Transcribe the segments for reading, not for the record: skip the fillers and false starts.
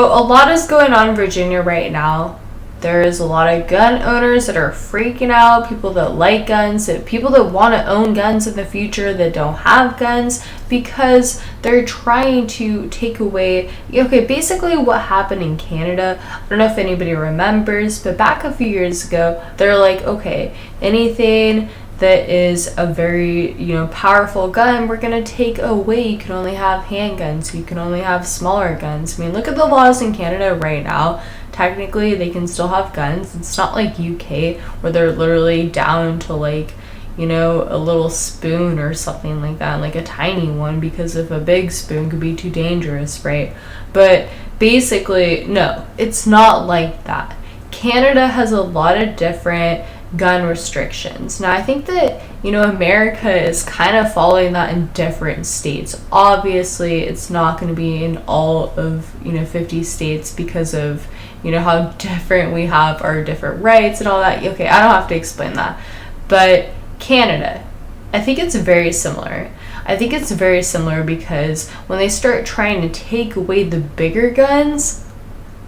So a lot is going on in Virginia right now. There is a lot of gun owners that are freaking out, people that like guns, people that want to own guns in the future that don't have guns, because they're trying to take away, okay, basically what happened in Canada. I don't know if anybody remembers, but back a few years ago, they're like, okay, anything that is a very, powerful gun, we're going to take away. You can only have handguns, you can only have smaller guns. I mean, look at the laws in Canada right now. Technically, they can still have guns. It's not like UK where they're literally down to like, a little spoon or something like that, like a tiny one, because if a big spoon could be too dangerous, right? But basically, no, it's not like that. Canada has a lot of different gun restrictions. Now, I think that, America is kind of following that in different states. Obviously, it's not going to be in all of, 50 states because of, how different we have our different rights and all that. Okay, I don't have to explain that. But Canada, I think it's very similar. I think it's very similar because when they start trying to take away the bigger guns,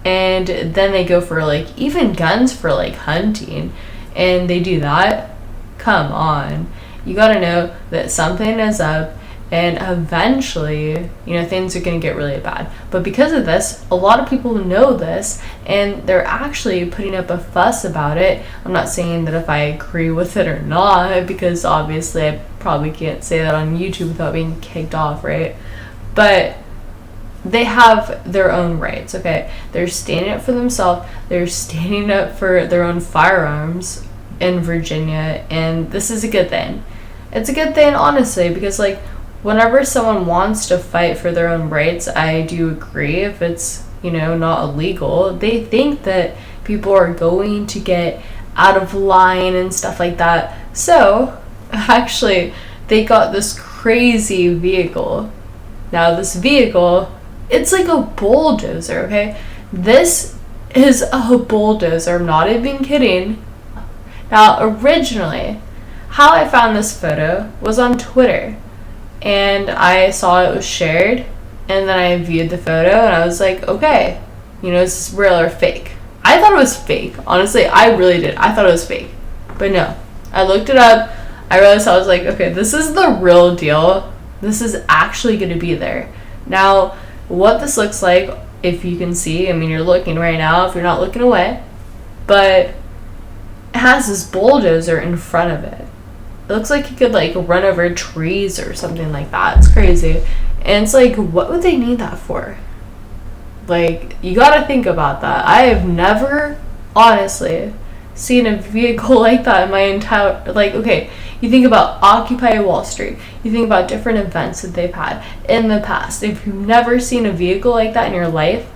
and then they go for like even guns for like hunting, and they do that, come on. You gotta know that something is up, and eventually, things are gonna get really bad. But because of this, a lot of people know this, and they're actually putting up a fuss about it. I'm not saying that if I agree with it or not, because obviously I probably can't say that on YouTube without being kicked off, right? But they have their own rights, okay? They're standing up for themselves. They're standing up for their own firearms in Virginia, and this is a good thing. It's a good thing, honestly, because, like, whenever someone wants to fight for their own rights, I do agree if it's, not illegal. They think that people are going to get out of line and stuff like that. So, actually, they got this crazy vehicle. Now, this vehicle, it's like a bulldozer, okay? This is a bulldozer. I'm not even kidding. Now, originally, how I found this photo was on Twitter. And I saw it was shared, and then I viewed the photo, and I was like, okay, is this real or fake? I thought it was fake. Honestly, I really did. I thought it was fake. But no. I looked it up. I realized, I was like, okay, this is the real deal. This is actually going to be there. Now, what this looks like, if you can see, I mean, you're looking right now, if you're not looking away, but it has this bulldozer in front of it. It looks like you could like run over trees or something like that. It's crazy. And it's like, what would they need that for? Like, you gotta think about that. I have never, honestly, seen a vehicle like that in my entire, like, okay, you think about Occupy Wall Street. You think about different events that they've had in the past. If you've never seen a vehicle like that in your life,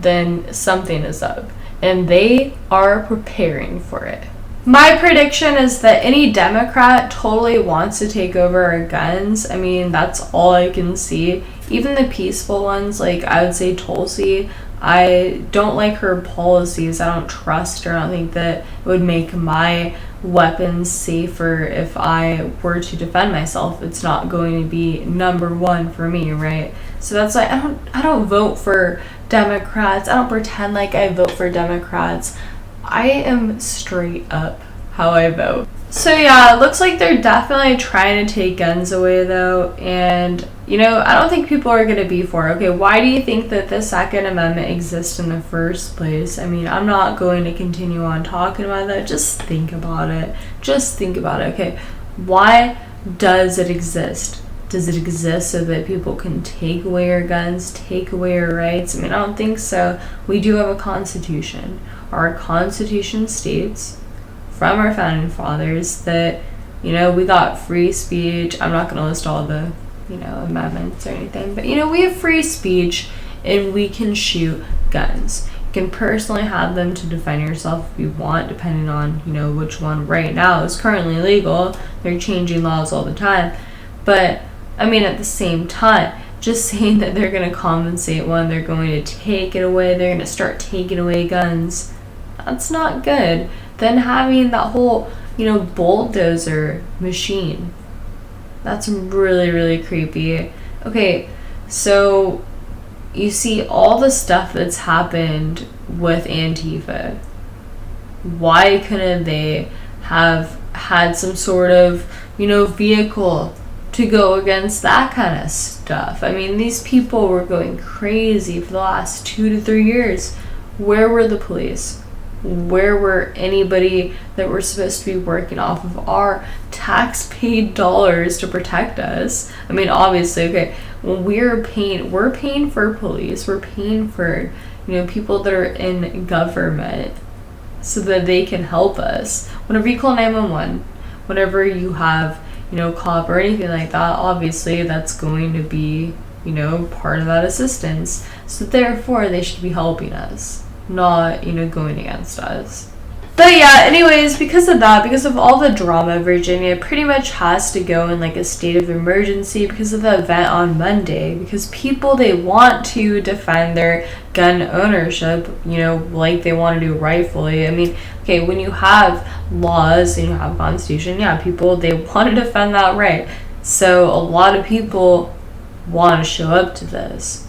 then something is up. And they are preparing for it. My prediction is that any Democrat totally wants to take over our guns. I mean, that's all I can see. Even the peaceful ones, like I would say Tulsi, I don't like her policies. I don't trust her. I don't think that it would make my weapons safer if I were to defend myself. It's not going to be number one for me, right? So that's why I don't vote for Democrats. I don't pretend like I vote for Democrats. I am straight up how I vote. So yeah, it looks like they're definitely trying to take guns away though, and I don't think people are going to be for it. Okay, why do you think that the Second Amendment exists in the first place? I mean, I'm not going to continue on talking about that. Just think about it. Okay, why does it exist? Does it exist so that people can take away our guns, take away our rights? I mean, I don't think so. We do have a constitution. Our constitution states from our founding fathers that, we got free speech. I'm not going to list all the, amendments or anything, but, we have free speech and we can shoot guns. You can personally have them to defend yourself if you want, depending on, which one right now is currently legal. They're changing laws all the time. But, I mean, at the same time, just saying that they're going to compensate one, they're going to take it away, they're going to start taking away guns, that's not good. Then having that whole, bulldozer machine, that's really, really creepy. Okay, so, you see all the stuff that's happened with Antifa. Why couldn't they have had some sort of, vehicle to go against that kind of stuff? I mean, these people were going crazy for the last 2 to 3 years. Where were the police? Where were anybody that were supposed to be working off of our tax-paid dollars to protect us? I mean, obviously, okay, when we're paying for police, we're paying for, people that are in government so that they can help us. Whenever you call 911, whenever you have, cop or anything like that, obviously that's going to be, part of that assistance. So therefore, they should be helping us, not, going against us. But yeah, anyways, because of that, because of all the drama, Virginia pretty much has to go in like a state of emergency because of the event on Monday. Because people, they want to defend their gun ownership, like they want to do rightfully. I mean, okay, when you have laws and you have a constitution, yeah, people, they want to defend that right. So a lot of people want to show up to this.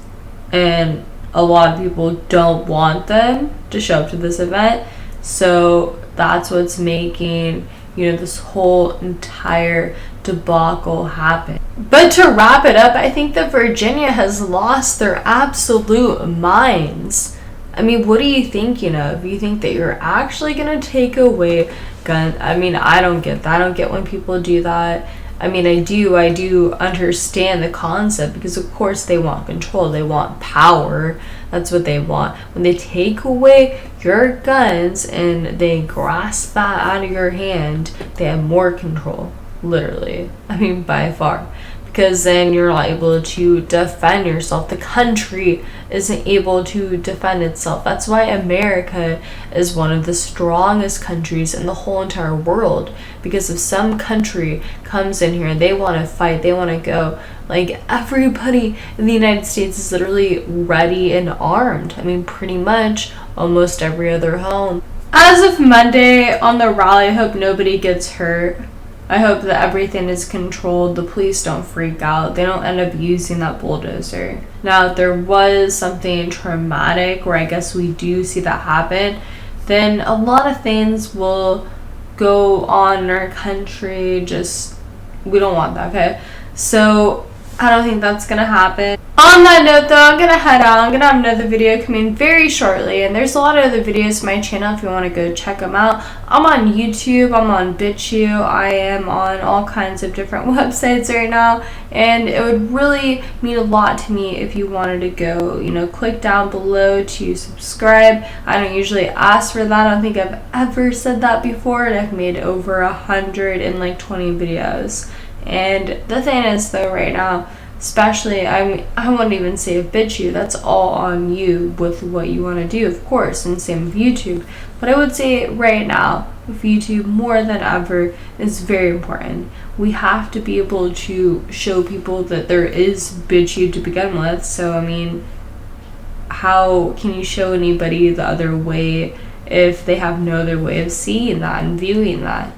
And a lot of people don't want them to show up to this event. So that's what's making, this whole entire debacle happen. But to wrap it up, I think that Virginia has lost their absolute minds. I mean, what are you thinking of? You think that you're actually going to take away guns? I mean, I don't get that. I don't get when people do that. I mean, I do understand the concept because, of course, they want control. They want power. That's what they want. When they take away your guns and they grasp that out of your hand, they have more control, literally. I mean, by far. Because then you're not able to defend yourself. The country isn't able to defend itself. That's why America is one of the strongest countries in the whole entire world. Because if some country comes in here, they want to fight, they want to go. Like, everybody in the United States is literally ready and armed. I mean, pretty much almost every other home. As of Monday on the rally, I hope nobody gets hurt. I hope that everything is controlled. The police don't freak out. They don't end up using that bulldozer. Now, if there was something traumatic where I guess we do see that happen, then a lot of things will go on in our country. We don't want that, okay? So I don't think that's gonna happen. On that note, though, I'm gonna head out. I'm gonna have another video coming very shortly, and there's a lot of other videos on my channel if you want to go check them out. I'm on YouTube, I'm on BitChute, I am on all kinds of different websites right now, and it would really mean a lot to me if you wanted to go, click down below to subscribe. I don't usually ask for that. I don't think I've ever said that before, and I've made over 120 videos. And the thing is, though, right now, especially, I wouldn't even say BitChute, that's all on you with what you want to do, of course, and same with YouTube. But I would say right now, with YouTube, more than ever, is very important. We have to be able to show people that there is BitChute to begin with. So, I mean, how can you show anybody the other way if they have no other way of seeing that and viewing that?